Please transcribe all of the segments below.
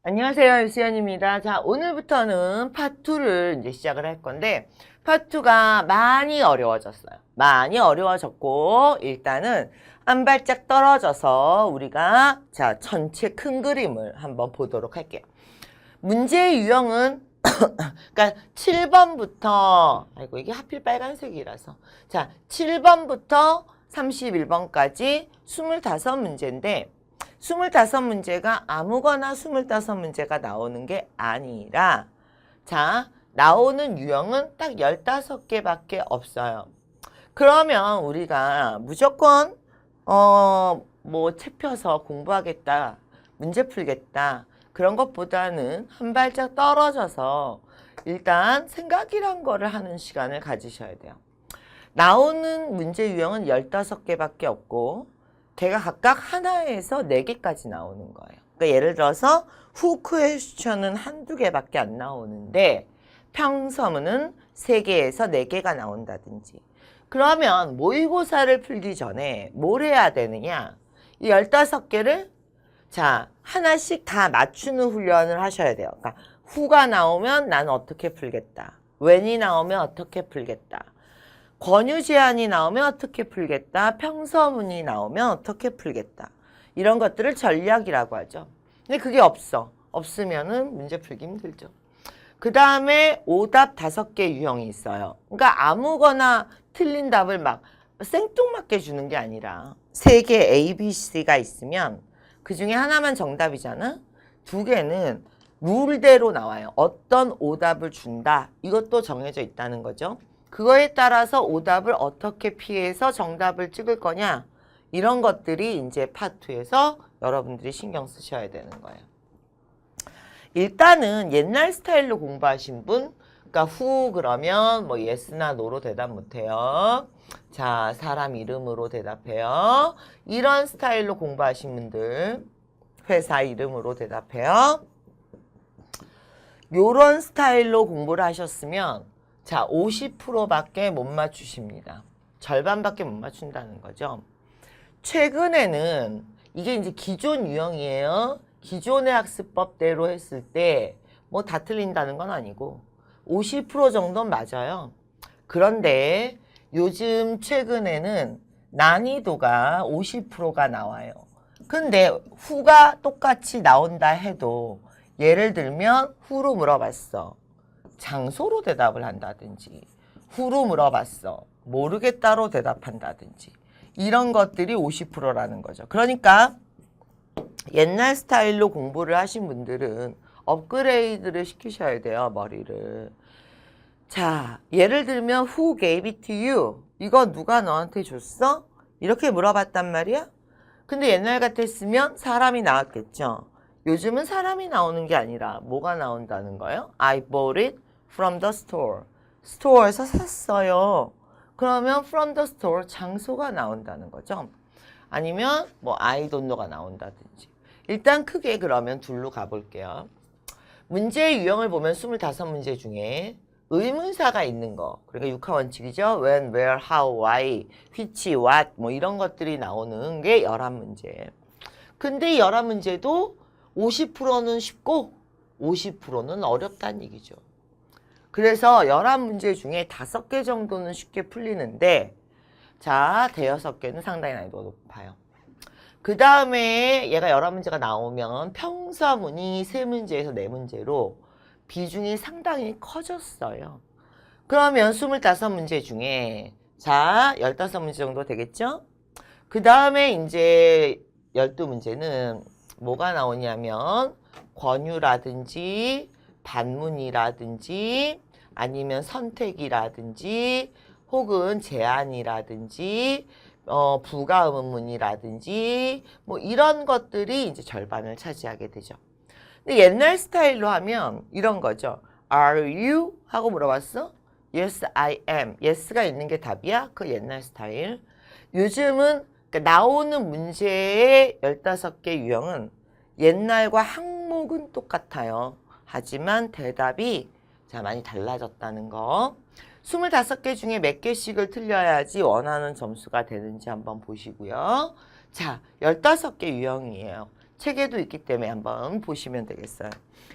안녕하세요, 유수연입니다. 자, 오늘부터는 파트2를 이제 시작을 할 건데, 파트2가 많이 어려워졌어요. 많이 어려워졌고, 일단은 한 발짝 떨어져서 우리가, 자, 전체 큰 그림을 한번 보도록 할게요. 문제의 유형은, 그러니까 7번부터, 아이고, 이게 하필 빨간색이라서. 자, 7번부터 31번까지 25문제인데, 25문제가 아무거나 25문제가 나오는 게 아니라, 자, 나오는 유형은 딱 15개밖에 없어요. 그러면 우리가 무조건, 책 펴서 공부하겠다, 문제 풀겠다, 그런 것보다는 한 발짝 떨어져서 일단 생각이란 거를 하는 시간을 가지셔야 돼요. 나오는 문제 유형은 15개밖에 없고, 걔가 각각 하나에서 4개까지 나오는 거예요. 그러니까 예를 들어서 who question은 한두 개밖에 안 나오는데 평서문은 3개에서 4개가 나온다든지. 그러면 모의고사를 풀기 전에 뭘 해야 되느냐? 이 15개를 자, 하나씩 다 맞추는 훈련을 하셔야 돼요. 그러니까 who가 나오면 나는 어떻게 풀겠다. when이 나오면 어떻게 풀겠다. 권유 제안이 나오면 어떻게 풀겠다. 평서문이 나오면 어떻게 풀겠다. 이런 것들을 전략이라고 하죠. 근데 그게 없어. 없으면은 문제 풀기 힘들죠. 그 다음에 오답 5개 유형이 있어요. 그러니까 아무거나 틀린 답을 막 생뚱맞게 주는 게 아니라 3개 A, B, C가 있으면 그 중에 하나만 정답이잖아. 2개는 룰대로 나와요. 어떤 오답을 준다. 이것도 정해져 있다는 거죠. 그거에 따라서 오답을 어떻게 피해서 정답을 찍을 거냐. 이런 것들이 이제 파트에서 여러분들이 신경 쓰셔야 되는 거예요. 일단은 옛날 스타일로 공부하신 분, 그러니까 who 그러면 뭐 yes나 no로 대답 못해요. 자, 사람 이름으로 대답해요. 이런 스타일로 공부하신 분들, 회사 이름으로 대답해요. 요런 스타일로 공부를 하셨으면 자, 50%밖에 못 맞추십니다. 절반밖에 못 맞춘다는 거죠. 최근에는 이게 이제 기존 유형이에요. 기존의 학습법대로 했을 때 뭐 다 틀린다는 건 아니고 50% 정도는 맞아요. 그런데 요즘 최근에는 난이도가 50%가 나와요. 근데 who가 똑같이 나온다 해도 예를 들면 who로 물어봤어. 장소로 대답을 한다든지 who로 물어봤어. 모르겠다로 대답한다든지 이런 것들이 50%라는 거죠. 그러니까 옛날 스타일로 공부를 하신 분들은 업그레이드를 시키셔야 돼요. 머리를. 자, 예를 들면 who gave it to you? 이거 누가 너한테 줬어? 이렇게 물어봤단 말이야. 근데 옛날 같았으면 사람이 나왔겠죠. 요즘은 사람이 나오는 게 아니라 뭐가 나온다는 거예요? I bought it from the store. 스토어에서 샀어요. 그러면 from the store 장소가 나온다는 거죠. 아니면 뭐 I don't know가 나온다든지. 일단 크게 그러면 둘로 가볼게요. 문제의 유형을 보면 25문제 중에 의문사가 있는 거. 그러니까 육하원칙이죠. when, where, how, why, which, what 뭐 이런 것들이 나오는 게 11문제. 근데 이 11문제도 50%는 쉽고 50%는 어렵다는 얘기죠. 그래서 11문제 중에 5개 정도는 쉽게 풀리는데 자, 대여섯 개는 상당히 난이도가 높아요. 그 다음에 얘가 11문제가 나오면 평서문이 3문제에서 4문제로 비중이 상당히 커졌어요. 그러면 25문제 중에 자, 15문제 정도 되겠죠? 그 다음에 이제 12문제는 뭐가 나오냐면 권유라든지 반문이라든지 아니면 선택이라든지 혹은 제안이라든지 부가 의문문이라든지 뭐 이런 것들이 이제 절반을 차지하게 되죠. 근데 옛날 스타일로 하면 이런 거죠. Are you? 하고 물어봤어? Yes, I am. Yes가 있는 게 답이야? 그 옛날 스타일. 요즘은 그러니까 나오는 문제의 15개 유형은 옛날과 항목은 똑같아요. 하지만 대답이 자 많이 달라졌다는 거. 25개 중에 몇 개씩을 틀려야지 원하는 점수가 되는지 한번 보시고요. 자, 15개 유형이에요. 책에도 있기 때문에 한번 보시면 되겠어요.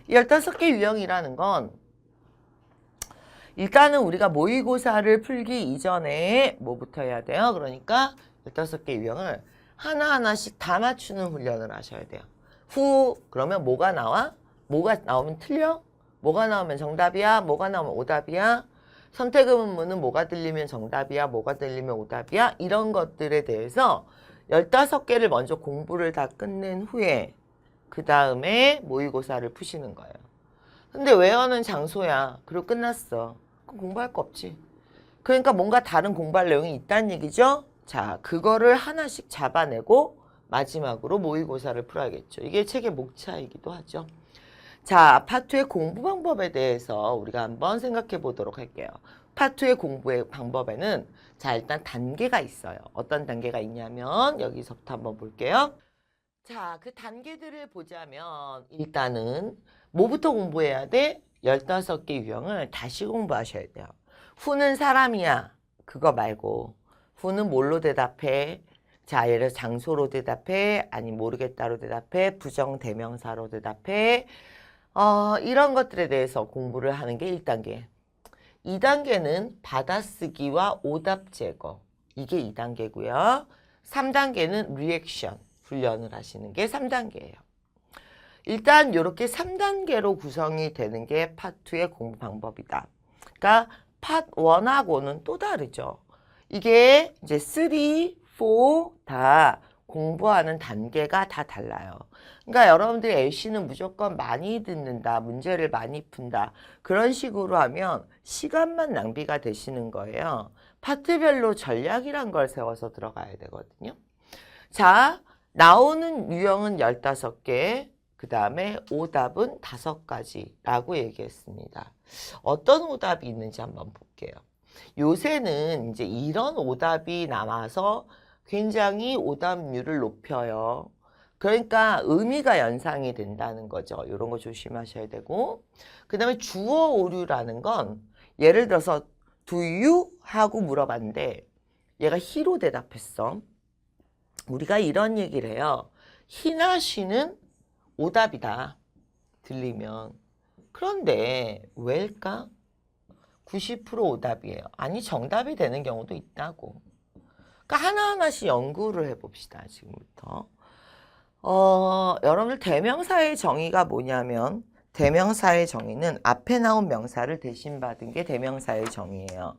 15개 유형이라는 건 일단은 우리가 모의고사를 풀기 이전에 뭐부터 해야 돼요? 그러니까 15개 유형을 하나하나씩 다 맞추는 훈련을 하셔야 돼요. 그러면 뭐가 나와? 뭐가 나오면 틀려? 뭐가 나오면 정답이야? 뭐가 나오면 오답이야? 선택 의문문은 뭐가 들리면 정답이야? 뭐가 들리면 오답이야? 이런 것들에 대해서 15개를 먼저 공부를 다 끝낸 후에 그 다음에 모의고사를 푸시는 거예요. 근데 외워는 장소야. 그리고 끝났어. 그럼 공부할 거 없지. 그러니까 뭔가 다른 공부할 내용이 있다는 얘기죠. 자, 그거를 하나씩 잡아내고 마지막으로 모의고사를 풀어야겠죠. 이게 책의 목차이기도 하죠. 자, 파트의 공부 방법에 대해서 우리가 한번 생각해 보도록 할게요. 파트의 공부의 방법에는 자, 일단 단계가 있어요. 어떤 단계가 있냐면 여기서부터 한번 볼게요. 자, 그 단계들을 보자면 일단은 뭐부터 공부해야 돼? 15개 유형을 다시 공부하셔야 돼요. 후는 사람이야. 그거 말고 후는 뭘로 대답해? 자, 예를 들어서 장소로 대답해? 아니 모르겠다로 대답해? 부정대명사로 대답해? 이런 것들에 대해서 공부를 하는 게 1단계. 2단계는 받아쓰기와 오답 제거. 이게 2단계고요. 3단계는 리액션 훈련을 하시는 게 3단계예요. 일단 이렇게 3단계로 구성이 되는 게 파트2의 공부 방법이다. 그러니까 파트 1하고는 또 다르죠. 이게 이제 3, 4 다 공부하는 단계가 다 달라요. 그러니까 여러분들이 LC는 무조건 많이 듣는다, 문제를 많이 푼다. 그런 식으로 하면 시간만 낭비가 되시는 거예요. 파트별로 전략이란 걸 세워서 들어가야 되거든요. 자, 나오는 유형은 15개, 그 다음에 오답은 5가지라고 얘기했습니다. 어떤 오답이 있는지 한번 볼게요. 요새는 이제 이런 오답이 나와서 굉장히 오답률을 높여요. 그러니까 의미가 연상이 된다는 거죠. 이런 거 조심하셔야 되고. 그 다음에 주어 오류라는 건 예를 들어서 do you? 하고 물어봤는데 얘가 he로 대답했어. 우리가 이런 얘기를 해요. he나 she는 오답이다. 들리면. 그런데 왜일까? 90% 오답이에요. 아니 정답이 되는 경우도 있다고. 그러니까 하나하나씩 연구를 해봅시다. 지금부터. 여러분들 대명사의 정의가 뭐냐면 대명사의 정의는 앞에 나온 명사를 대신 받은 게 대명사의 정의예요.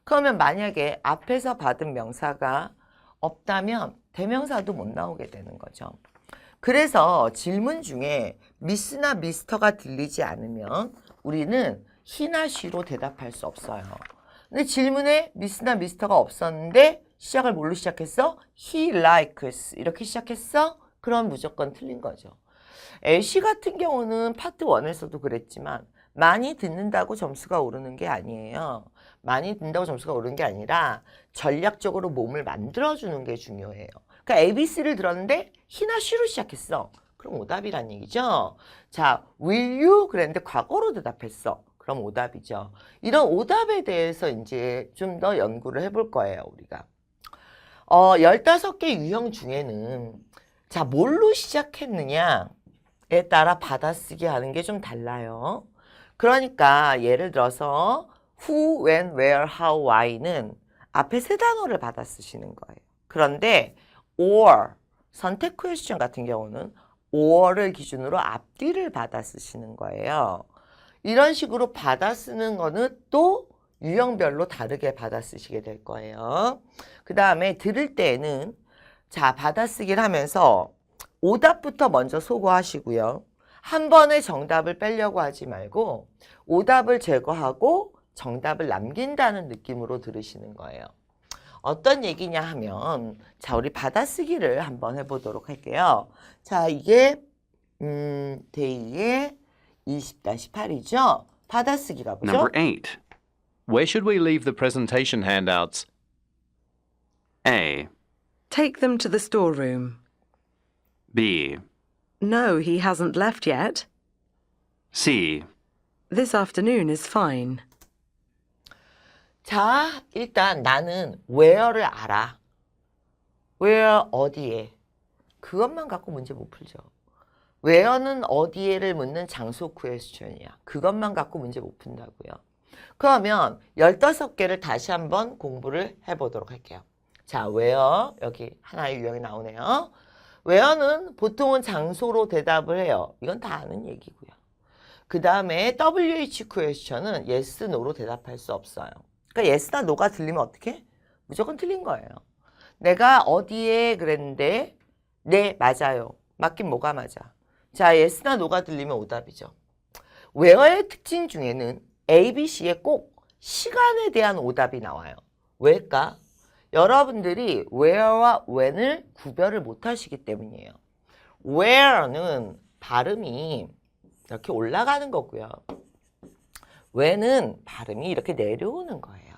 그러면 만약에 앞에서 받은 명사가 없다면 대명사도 못 나오게 되는 거죠. 그래서 질문 중에 미스나 미스터가 들리지 않으면 우리는 he나 she로 대답할 수 없어요. 근데 질문에 미스나 미스터가 없었는데 시작을 뭘로 시작했어? He likes 이렇게 시작했어? 그럼 무조건 틀린 거죠. LC 같은 경우는 파트 1에서도 그랬지만 많이 듣는다고 점수가 오르는 게 아니에요. 많이 듣는다고 점수가 오르는 게 아니라 전략적으로 몸을 만들어주는 게 중요해요. 그러니까 ABC를 들었는데 he나 she로 시작했어. 그럼 오답이란 얘기죠. 자, will you? 그랬는데 과거로 대답했어. 그럼 오답이죠. 이런 오답에 대해서 이제 좀 더 연구를 해볼 거예요, 우리가. 15개 유형 중에는 자, 뭘로 시작했느냐에 따라 받아쓰기 하는 게 좀 달라요. 그러니까 예를 들어서 who, when, where, how, why는 앞에 세 단어를 받아쓰시는 거예요. 그런데 or, 선택 퀘스천 같은 경우는 or를 기준으로 앞뒤를 받아쓰시는 거예요. 이런 식으로 받아쓰는 거는 또 유형별로 다르게 받아쓰시게 될 거예요. 그 다음에 들을 때에는 자, 받아쓰기를 하면서 오답부터 먼저 소거하시고요. 한 번에 정답을 빼려고 하지 말고 오답을 제거하고 정답을 남긴다는 느낌으로 들으시는 거예요. 어떤 얘기냐 하면 자, 우리 받아쓰기를 한번 해보도록 할게요. 자, 이게 데이의 20-8이죠. 받아쓰기가 보죠. Number 8. Where should we leave the presentation handouts? A. Take them to the storeroom. B. No, he hasn't left yet. C. This afternoon is fine. 자, 일단 나는 where를 알아. where 어디에. 그것만 갖고 문제 못 풀죠. where는 어디에를 묻는 장소 퀘스천이야. 그것만 갖고 문제 못 푼다고요. 그러면 15개를 다시 한번 공부를 해보도록 할게요. 자, where 여기 하나의 유형이 나오네요. where는 보통은 장소로 대답을 해요. 이건 다 아는 얘기고요. 그 다음에 WH question은 yes, no로 대답할 수 없어요. 그러니까 yes나 no가 들리면 어떻게? 무조건 틀린 거예요. 내가 어디에 그랬는데 네, 맞아요. 맞긴 뭐가 맞아? 자, yes나 no가 들리면 오답이죠. where의 특징 중에는 A, B, C에 꼭 시간에 대한 오답이 나와요. 왜일까? 여러분들이 where와 when을 구별을 못 하시기 때문이에요. where는 발음이 이렇게 올라가는 거고요. when은 발음이 이렇게 내려오는 거예요.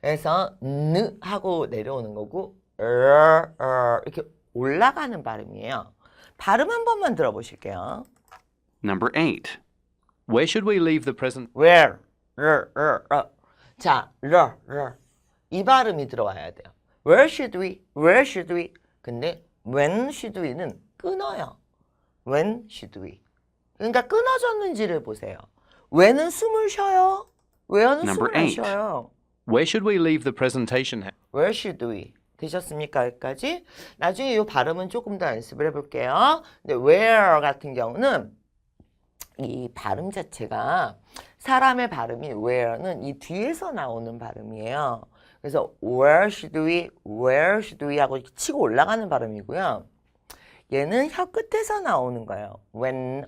그래서 느 하고 내려오는 거고 이렇게 올라가는 발음이에요. 발음 한 번만 들어보실게요. Number 8. Where should we leave the present? where, 자, 이 발음이 들어와야 돼요. Where should we? Where should we? 근데 when should we는 끊어요. When should we? 그러니까 끊어졌는지를 보세요. when은 숨을 쉬어요. where는 Number 숨을 안 8. 쉬어요. Where should we leave the presentation? Where should we? 되셨습니까? 여기까지? 나중에 이 발음은 조금 더 연습을 해볼게요. 근데 where 같은 경우는 이 발음 자체가 사람의 발음이 where는 이 뒤에서 나오는 발음이에요. 그래서 where should we 하고 이렇게 치고 올라가는 발음이고요. 얘는 혀 끝에서 나오는 거예요. when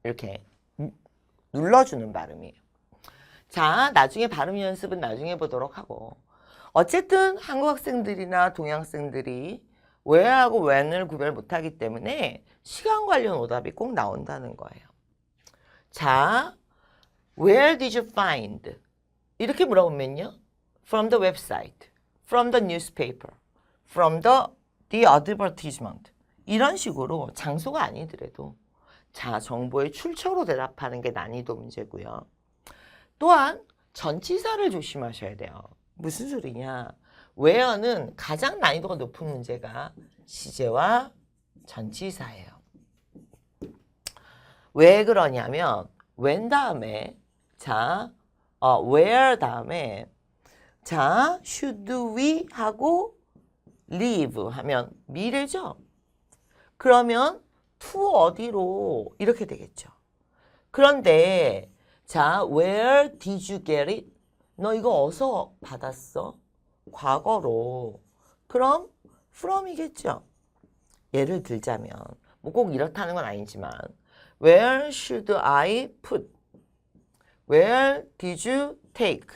이렇게 눌러주는 발음이에요. 자, 나중에 발음 연습은 나중에 보도록 하고 어쨌든 한국 학생들이나 동양 학생들이 where하고 when을 구별 못하기 때문에 시간 관련 오답이 꼭 나온다는 거예요. 자, where did you find? 이렇게 물어보면요. From the website, from the newspaper, from the advertisement. 이런 식으로 장소가 아니더라도 자, 정보의 출처로 대답하는 게 난이도 문제고요. 또한 전치사를 조심하셔야 돼요. 무슨 소리냐? where는 가장 난이도가 높은 문제가 시제와 전치사예요. 왜 그러냐면 when 다음에 자, where 다음에 자, should we 하고 leave 하면 미래죠. 그러면 to 어디로 이렇게 되겠죠. 그런데 자, where did you get it? 너 이거 어디서 받았어? 과거로. 그럼 from이겠죠. 예를 들자면 뭐 꼭 이렇다는 건 아니지만 where should I put? Where did you take?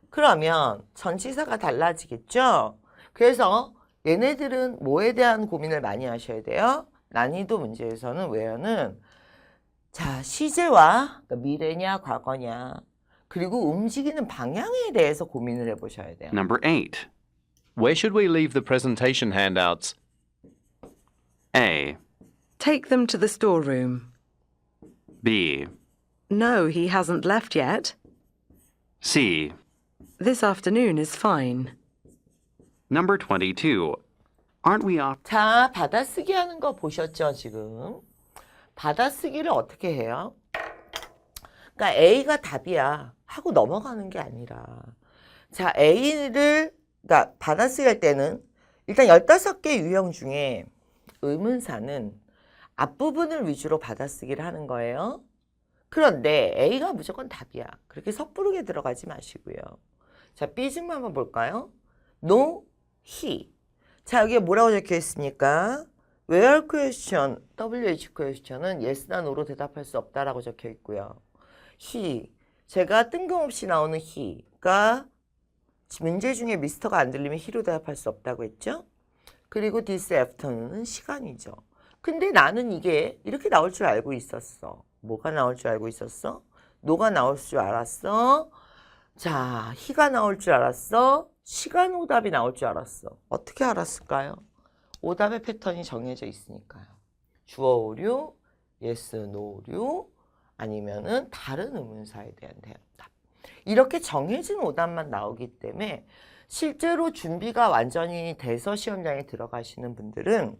그러면 전치사가 달라지겠죠. 그래서 얘네들은 뭐에 대한 고민을 많이 하셔야 돼요. 난이도 문제에서는 where는 자, 시제와 그러니까 미래냐 과거냐 그리고 움직이는 방향에 대해서 고민을 해보셔야 돼요. Number 8. Where should we leave the presentation handouts? A. Take them to the storeroom. B. No, he hasn't left yet. C. This afternoon is fine. Number 22. Aren't we off? 자, 받아쓰기 하는 거 보셨죠, 지금? 받아쓰기를 어떻게 해요? 그러니까 A가 답이야 하고 넘어가는 게 아니라 자, A를 그러니까 받아쓰기 할 때는 일단 15개 유형 중에 의문사는 앞부분을 위주로 받아쓰기를 하는 거예요. 그런데 A가 무조건 답이야. 그렇게 섣부르게 들어가지 마시고요. 자, B 증문 한번 볼까요? No, he. 자, 여기에 뭐라고 적혀 있습니까? where question, WH question은 yes나 no로 대답할 수 없다라고 적혀 있고요. he, 제가 뜬금없이 나오는 he가 문제 중에 미스터가 안 들리면 he로 대답할 수 없다고 했죠? 그리고 this afternoon은 시간이죠. 근데 나는 이게 이렇게 나올 줄 알고 있었어. 뭐가 나올 줄 알고 있었어? no가 나올 줄 알았어. 자, he가 나올 줄 알았어. 시간 오답이 나올 줄 알았어. 어떻게 알았을까요? 오답의 패턴이 정해져 있으니까요. 주어 오류, yes, no 오류, 아니면은 다른 의문사에 대한 대답. 이렇게 정해진 오답만 나오기 때문에 실제로 준비가 완전히 돼서 시험장에 들어가시는 분들은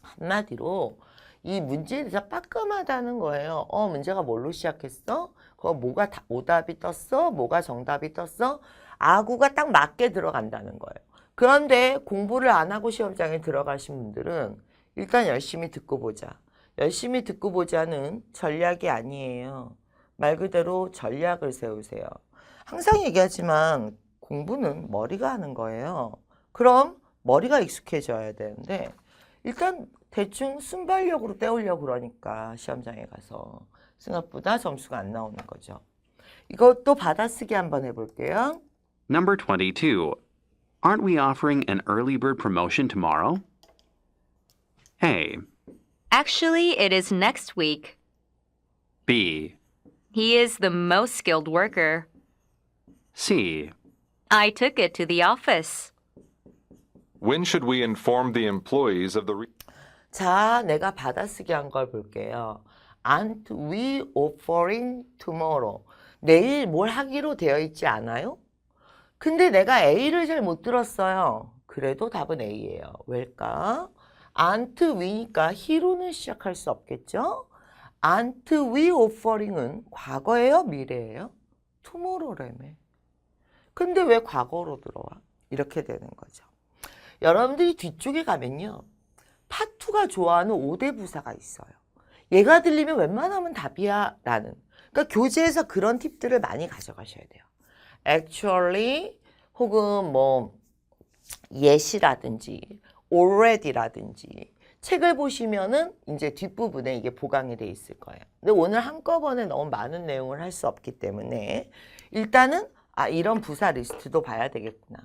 한마디로 이 문제에 대해서 빠끔하다는 거예요. 문제가 뭘로 시작했어? 그거 뭐가 오답이 떴어? 뭐가 정답이 떴어? 아구가 딱 맞게 들어간다는 거예요. 그런데 공부를 안 하고 시험장에 들어가신 분들은 일단 열심히 듣고 보자. 열심히 듣고 보자는 전략이 아니에요. 말 그대로 전략을 세우세요. 항상 얘기하지만 공부는 머리가 하는 거예요. 그럼 머리가 익숙해져야 되는데 일단 대충 순발력으로 때우려고 그러니까 시험장에 가서 생각보다 점수가 안 나오는 거죠. 이것도 받아쓰기 한번 해볼게요. Number 22. Aren't we offering an early bird promotion tomorrow? A. Actually, it is next week. B. He is the most skilled worker. C. I took it to the office. When should we inform the employees of the 자, 내가 받아쓰기 한 걸 볼게요. Aren't we offering tomorrow? 내일 뭘 하기로 되어 있지 않아요? 근데 내가 A를 잘 못 들었어요. 그래도 답은 A예요. 왜일까? Aren't we니까 he로는 시작할 수 없겠죠? Aren't we offering은 과거예요? 미래예요? tomorrow라며. 근데 왜 과거로 들어와? 이렇게 되는 거죠. 여러분들이 뒤쪽에 가면요. 파투가 좋아하는 5대 부사가 있어요. 얘가 들리면 웬만하면 답이야 라는. 그러니까 교재에서 그런 팁들을 많이 가져가셔야 돼요. actually 혹은 뭐 yes라든지 already라든지 책을 보시면은 이제 뒷부분에 이게 보강이 돼 있을 거예요. 근데 오늘 한꺼번에 너무 많은 내용을 할 수 없기 때문에 일단은 이런 부사 리스트도 봐야 되겠구나.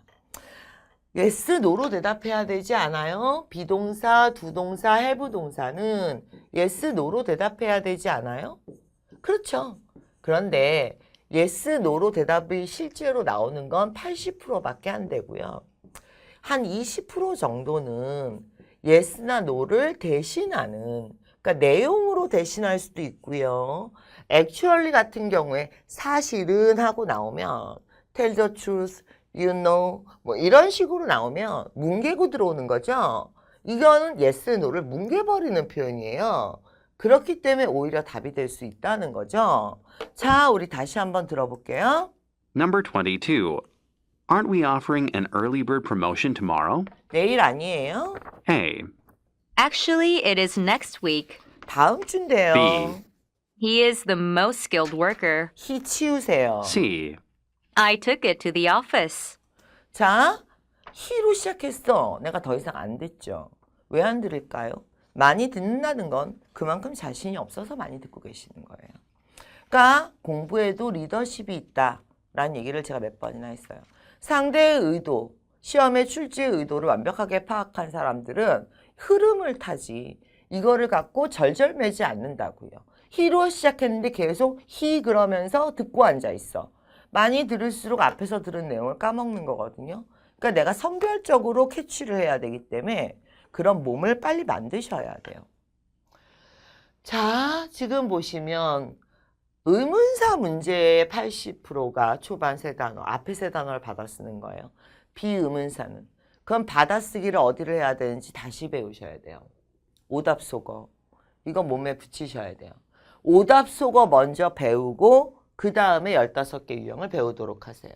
yes, no로 대답해야 되지 않아요? 비동사, 두동사, have 동사는 yes, no로 대답해야 되지 않아요? 그렇죠. 그런데 yes, no로 대답이 실제로 나오는 건 80%밖에 안 되고요. 한 20% 정도는 yes나 no를 대신하는, 그러니까 내용으로 대신할 수도 있고요. actually 같은 경우에 사실은 하고 나오면 tell the truth, you know, 뭐 이런 식으로 나오면 뭉개고 들어오는 거죠. 이거는 yes, no를 뭉개버리는 표현이에요. 그렇기 때문에 오히려 답이 될 수 있다는 거죠. 자, 우리 다시 한번 들어볼게요. Number 22. Aren't we offering an early bird promotion tomorrow? 내일 아니에요? A. Actually, it is next week. 다음 주인데요. B. He is the most skilled worker. he 치우세요. C. I took it to the office. 자, he로 시작했어. 내가 더 이상 안 듣죠. 왜 안 들을까요? 많이 듣는다는 건 그만큼 자신이 없어서 많이 듣고 계시는 거예요. 그러니까 공부에도 리더십이 있다라는 얘기를 제가 몇 번이나 했어요. 상대의 의도, 시험의 출제의 의도를 완벽하게 파악한 사람들은 흐름을 타지 이거를 갖고 절절매지 않는다고요. he로 시작했는데 계속 he 그러면서 듣고 앉아 있어. 많이 들을수록 앞에서 들은 내용을 까먹는 거거든요. 그러니까 내가 선별적으로 캐치를 해야 되기 때문에 그런 몸을 빨리 만드셔야 돼요. 자, 지금 보시면 의문사 문제의 80%가 초반 세 단어, 앞에 세 단어를 받아 쓰는 거예요. 비의문사는. 그럼 받아쓰기를 어디를 해야 되는지 다시 배우셔야 돼요. 오답 속어. 이거 몸에 붙이셔야 돼요. 오답 속어 먼저 배우고 그 다음에 15개 유형을 배우도록 하세요.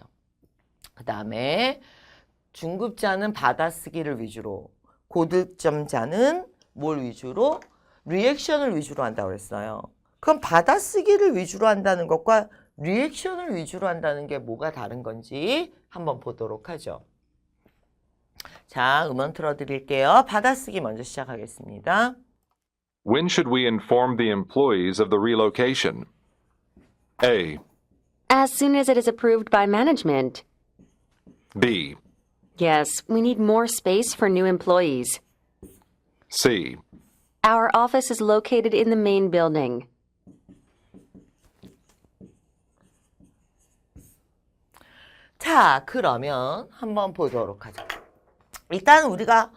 그 다음에 중급자는 받아쓰기를 위주로, 고득점자는 뭘 위주로? 리액션을 위주로 한다고 그랬어요. 그럼 받아쓰기를 위주로 한다는 것과 리액션을 위주로 한다는 게 뭐가 다른 건지 한번 보도록 하죠. 자, 음원 틀어드릴게요. 받아쓰기 먼저 시작하겠습니다. When should we inform the employees of the relocation? A. As soon as it is approved by management. B. Yes, we need more space for new employees. C. Our office is located in the main building. 자, 그러면 한번 보도록 하죠. 일단 우리가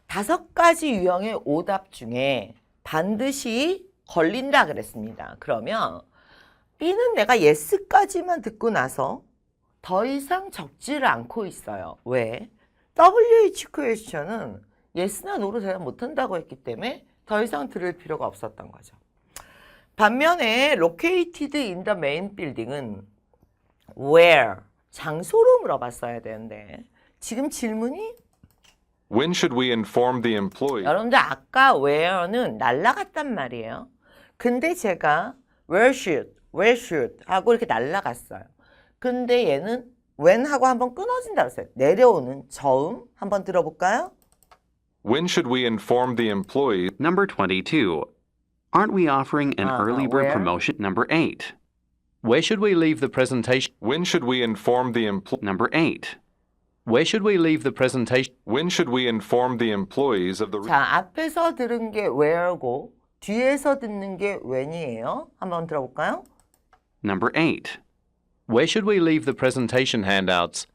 5가지 유형의 오답 중에 반드시 걸린다 그랬습니다. 그러면 B는 내가 yes까지만 듣고 나서 더 이상 적지를 않고 있어요. 왜? WH 퀘스천은 yes나 no로 대답 못한다고 했기 때문에 더 이상 들을 필요가 없었던 거죠. 반면에 located in the main building은 where, 장소로 물어봤어야 되는데 지금 질문이 When should we inform the employee? 여러분들 아까 where는 날라갔단 말이에요. 근데 제가 where should 하고 이렇게 날라갔어요. 근데 얘는 when 하고 한번 끊어진다 그랬어요. 내려오는 저음 한번 들어볼까요? When should we inform the employee? Number 22. Aren't we offering an early bird where? promotion? Number 8. Where should we leave the presentation? When should we inform the employee? Number 8. Where should we leave the presentation? When should we inform the employees of the 자, 앞에서 들은 게 where고 뒤에서 듣는 게 when이에요. 한번 들어볼까요? Number 8. Where should we leave the presentation handouts?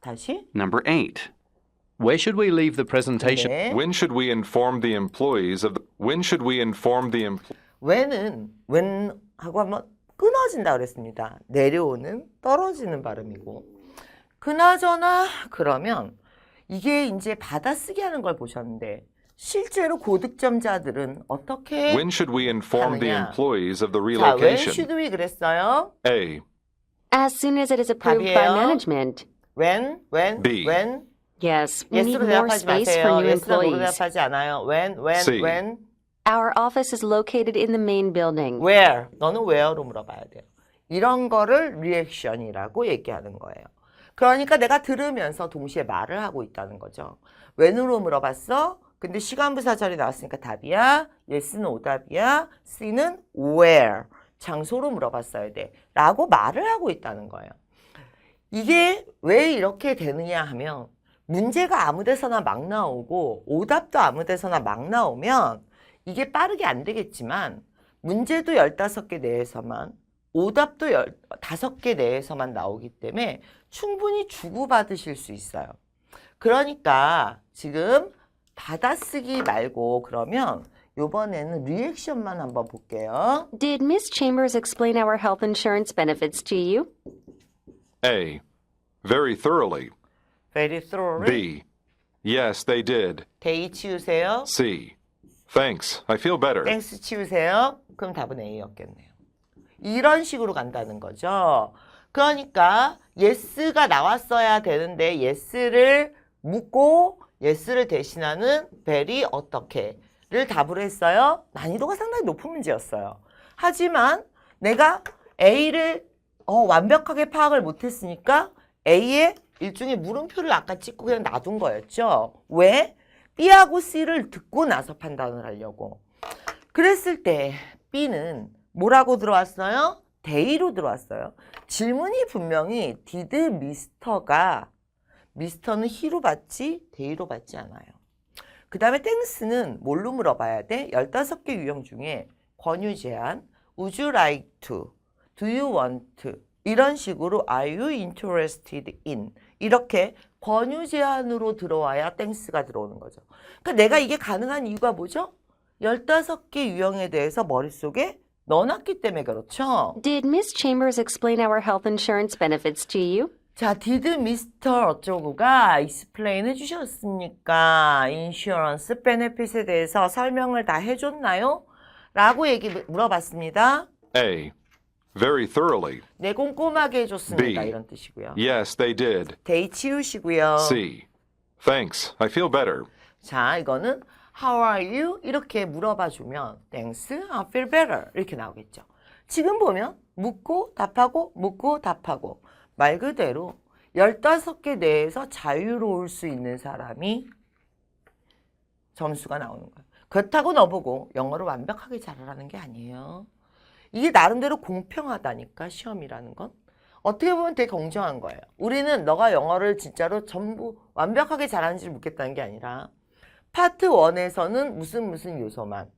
다시. Number 8. Where should we leave the presentation? 네. When should we inform the employees of the When should we inform the when은 when 하고 한번 끊어진다 그랬습니다. 내려오는 떨어지는 발음이고. 그나저나 그러면 이게 이제 받아쓰기 하는 걸 보셨는데 실제로 고득점자들은 어떻게 When should we inform the 하느냐? employees of the 자, when relocation? should we 그랬어요? A. As soon as it is approved by 답이에요. management. when B. Yes, we need yes로 more 대답하지 space for 마세요. new yes나 노로 employees. 대답하지 않아요. when C. Our office is located in the main building. where 너는 where로 물어봐야 돼요. 이런 거를 리액션이라고 얘기하는 거예요. 그러니까 내가 들으면서 동시에 말을 하고 있다는 거죠. when으로 물어봤어? 근데 시간부사 자리 나왔으니까 답이야. yes는 오답이야. C는 where, 장소로 물어봤어야 돼. 라고 말을 하고 있다는 거예요. 이게 왜 이렇게 되느냐 하면 문제가 아무 데서나 막 나오고 오답도 아무 데서나 막 나오면 이게 빠르게 안 되겠지만 문제도 15개 내에서만 오답도 15개 내에서만 나오기 때문에 충분히 주고받으실 수 있어요. 그러니까 지금 받아쓰기 말고 그러면 이번에는 리액션만 한번 볼게요. Did Miss Chambers explain our health insurance benefits to you? A. Very thoroughly. Very thoroughly. B. Yes, they did. 데이 치우세요. C. Thanks. I feel better. 땡스 치우세요. 그럼 답은 A였겠네요. 이런 식으로 간다는 거죠. 그러니까 yes가 나왔어야 되는데 yes를 묻고 yes를 대신하는 very 어떻게를 답을 했어요. 난이도가 상당히 높은 문제였어요. 하지만 내가 A를 완벽하게 파악을 못했으니까 A의 일종의 물음표를 아까 찍고 그냥 놔둔 거였죠. 왜? B하고 C를 듣고 나서 판단을 하려고. 그랬을 때 B는 뭐라고 들어왔어요? they로 들어왔어요. 질문이 분명히 did Mr가 Mr는 he로 받지 they로 받지 않아요. 그 다음에 thanks는 뭘로 물어봐야 돼? 15개 유형 중에 권유 제안, would you like to, do you want to 이런 식으로 are you interested in 이렇게 권유 제안으로 들어와야 thanks가 들어오는 거죠. 그러니까 내가 이게 가능한 이유가 뭐죠? 15개 유형에 대해서 머릿속에 넣어놨기 때문에 그렇죠. Did Miss Chambers explain our health insurance benefits to you? 자, did Mr. 어쩌고가 explain 해주셨습니까? 인슈런스 베네핏에 대해서 설명을 다 해줬나요? 라고 물어봤습니다. A. Very thoroughly. 네, 꼼꼼하게 해줬습니다. B. 이런 뜻이고요. Yes, they did. 데이 치우시고요. C. Thanks. I feel better. 자, 이거는 How are you? 이렇게 물어봐주면 Thanks, I feel better 이렇게 나오겠죠. 지금 보면 묻고 답하고 묻고 답하고 말 그대로 15개 내에서 자유로울 수 있는 사람이 점수가 나오는 거예요. 그렇다고 너보고 영어를 완벽하게 잘하라는 게 아니에요. 이게 나름대로 공평하다니까 시험이라는 건. 어떻게 보면 되게 공정한 거예요. 우리는 너가 영어를 진짜로 전부 완벽하게 잘하는지를 묻겠다는 게 아니라 파트 1에서는 무슨 요소만,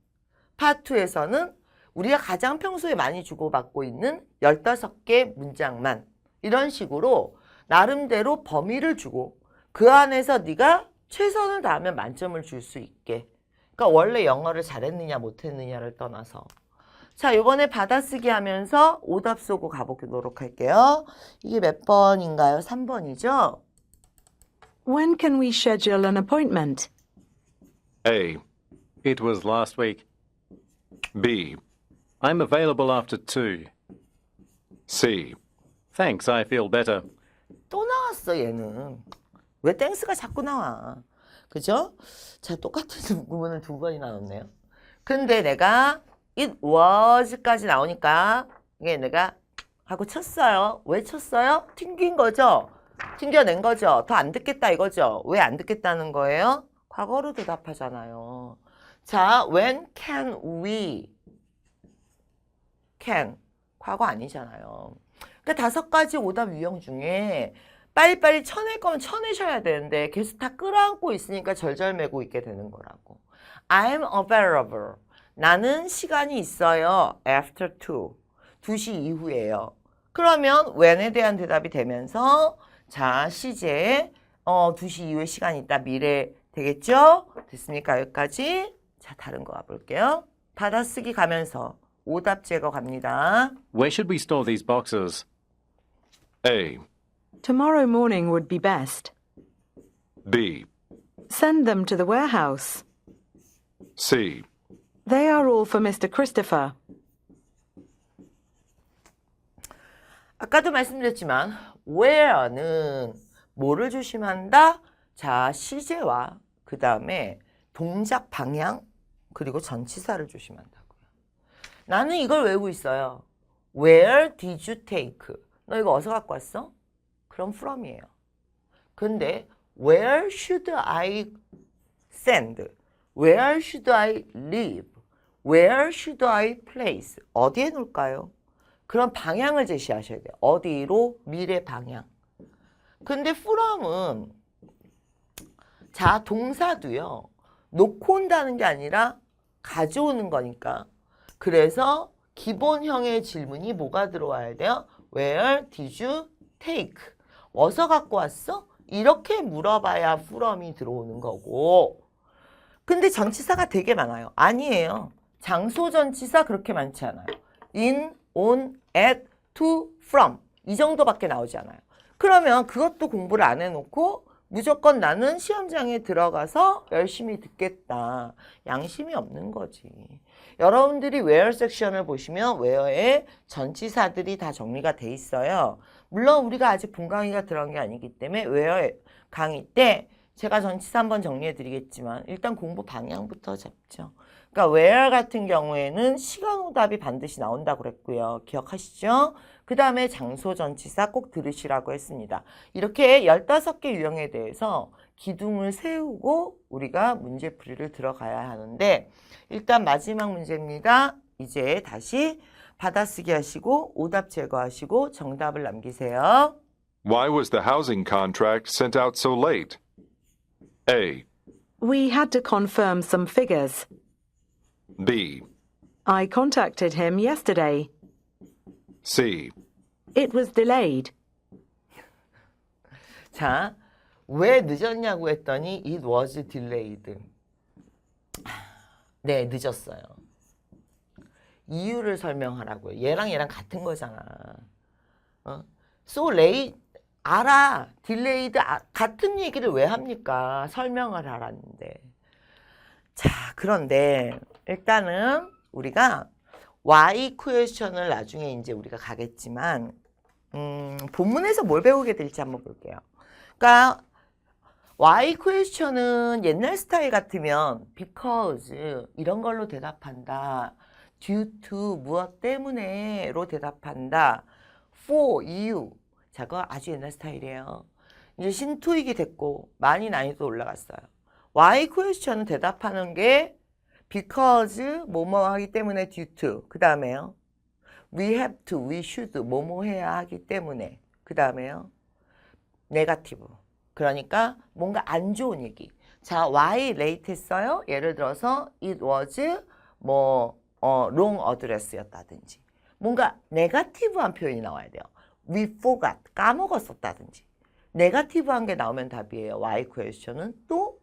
파트 2에서는 우리가 가장 평소에 많이 주고받고 있는 15개 문장만 이런 식으로 나름대로 범위를 주고 그 안에서 네가 최선을 다하면 만점을 줄 수 있게. 그러니까 원래 영어를 잘했느냐 못했느냐를 떠나서 자, 이번에 받아쓰기 하면서 오답 쏘고 가보도록 할게요. 이게 몇 번인가요? 3번이죠? When can we schedule an appointment? A, It was last week. B, I'm available after 2. C. Thanks, I feel better. 또 나왔어 얘는. 왜 땡스가 자꾸 나와? 그죠? 자, 똑같은 구문을 두 번이나 넣었네요. 근데 내가 it was까지 나오니까 이게 내가 하고 쳤어요. 왜 쳤어요? 튕긴 거죠? 튕겨낸 거죠? 더 안 듣겠다 이거죠? 왜 안 듣겠다는 거예요? 과거로 대답하잖아요. 자, when can we? can. 과거 아니잖아요. 그러니까 5가지 오답 유형 중에 빨리빨리 쳐낼 거면 쳐내셔야 되는데 계속 다 끌어안고 있으니까 절절매고 있게 되는 거라고. I'm available. 나는 시간이 있어요. After 2. 2시 이후에요. 그러면 when에 대한 대답이 되면서 자, 시제 2시 이후에 시간이 있다. 미래 되겠죠? 됐습니까? 여기까지. 자, 다른 거 가볼게요. 받아쓰기 가면서 오답 제거 갑니다. Where should we store these boxes? A, Tomorrow morning would be best. B, Send them to the warehouse. C. They are all for Mr. Christopher. 아까도 말씀드렸지만 where는 뭐를 조심한다? 자, 시제와 그 다음에 동작 방향 그리고 전치사를 조심한다고요. 나는 이걸 외우고 있어요. Where did you take? 너 이거 어디서 갖고 왔어? 그럼 from이에요. 근데 where should I send? Where should I live? Where should I place? 어디에 놓을까요? 그런 방향을 제시하셔야 돼요. 어디로? 미래 방향. 근데 from은 자, 동사도요. 놓고 온다는 게 아니라 가져오는 거니까. 그래서 기본형의 질문이 뭐가 들어와야 돼요? Where did you take? 어디서 갖고 왔어? 이렇게 물어봐야 from이 들어오는 거고. 근데 전치사가 되게 많아요. 아니에요. 장소 전치사 그렇게 많지 않아요. in, on, at, to, from 이 정도밖에 나오지 않아요. 그러면 그것도 공부를 안 해놓고 무조건 나는 시험장에 들어가서 열심히 듣겠다. 양심이 없는 거지. 여러분들이 where 섹션을 보시면 where에 전치사들이 다 정리가 돼 있어요. 물론 우리가 아직 본 강의가 들어간 게 아니기 때문에 where 강의 때 제가 전치사 한번 정리해 드리겠지만 일단 공부 방향부터 잡죠. 그러니까 where 같은 경우에는 시간 오답이 반드시 나온다고 그랬고요. 기억하시죠? 그 다음에 장소 전치사 꼭 들으시라고 했습니다. 이렇게 15개 유형에 대해서 기둥을 세우고 우리가 문제풀이를 들어가야 하는데 일단 마지막 문제입니다. 이제 다시 받아쓰기 하시고 오답 제거하시고 정답을 남기세요. Why was the housing contract sent out so late? A, We had to confirm some figures. B, I contacted him yesterday. C. It was delayed. 자, 왜 늦었냐고 했더니 it was delayed. 네, 늦었어요. 이유를 설명하라고요. 얘랑 같은 거잖아. So late 알아. delayed 같은 얘기를 왜 합니까? 설명을 하라는데. 자, 그런데 일단은 우리가 why question을 나중에 이제 우리가 가겠지만 본문에서 뭘 배우게 될지 한번 볼게요. 그러니까 why question은 옛날 스타일 같으면 because 이런 걸로 대답한다. due to 무엇 때문에로 대답한다. for 이유. 자, 그거 아주 옛날 스타일이에요. 이제 신토익이 됐고 많이 난이도 올라갔어요. why question은 대답하는 게 because 뭐뭐 하기 때문에 due to 그 다음에요. we have to, we should 뭐뭐 해야 하기 때문에 그 다음에요. 네거티브. 그러니까 뭔가 안 좋은 얘기. 자, why late 했어요? 예를 들어서 it was wrong address였다든지 뭔가 네거티브한 표현이 나와야 돼요. we forgot 까먹었었다든지 네거티브한 게 나오면 답이에요. why question은 또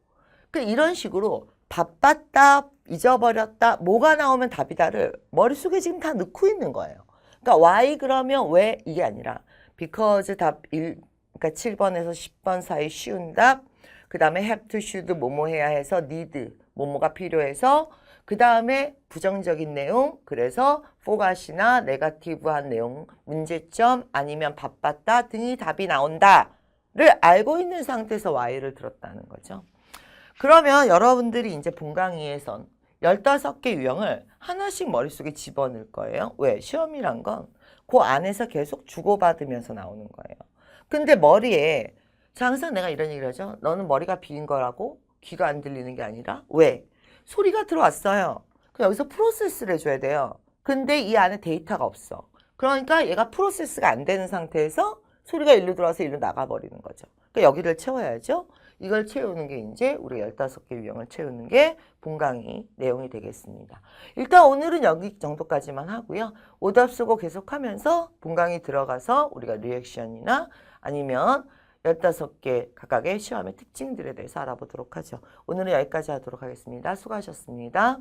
이런 식으로 바빴다, 잊어버렸다, 뭐가 나오면 답이다를 머릿속에 지금 다 넣고 있는 거예요. 그러니까 why 그러면 왜 이게 아니라 because 답 1, 그러니까 7번에서 10번 사이 쉬운 답, 그 다음에 have to, should 뭐뭐 해야 해서 need 뭐뭐가 필요해서 그 다음에 부정적인 내용, 그래서 forgot이나 네거티브한 내용, 문제점 아니면 바빴다 등이 답이 나온다를 알고 있는 상태에서 Y를 들었다는 거죠. 그러면 여러분들이 이제 분강위에선 15개 유형을 하나씩 머릿속에 집어넣을 거예요. 왜? 시험이란 건 그 안에서 계속 주고받으면서 나오는 거예요. 근데 머리에, 자, 항상 내가 이런 얘기를 하죠. 너는 머리가 비인 거라고 귀가 안 들리는 게 아니라, 왜? 소리가 들어왔어요. 그럼 여기서 프로세스를 해줘야 돼요. 근데 이 안에 데이터가 없어. 그러니까 얘가 프로세스가 안 되는 상태에서 소리가 일로 들어와서 일로 나가버리는 거죠. 그러니까 여기를 채워야죠. 이걸 채우는 게 이제 우리 15개 유형을 채우는 게 분강의 내용이 되겠습니다. 일단 오늘은 여기 정도까지만 하고요. 오답 쓰고 계속하면서 분강이 들어가서 우리가 리액션이나 아니면 15개 각각의 시험의 특징들에 대해서 알아보도록 하죠. 오늘은 여기까지 하도록 하겠습니다. 수고하셨습니다.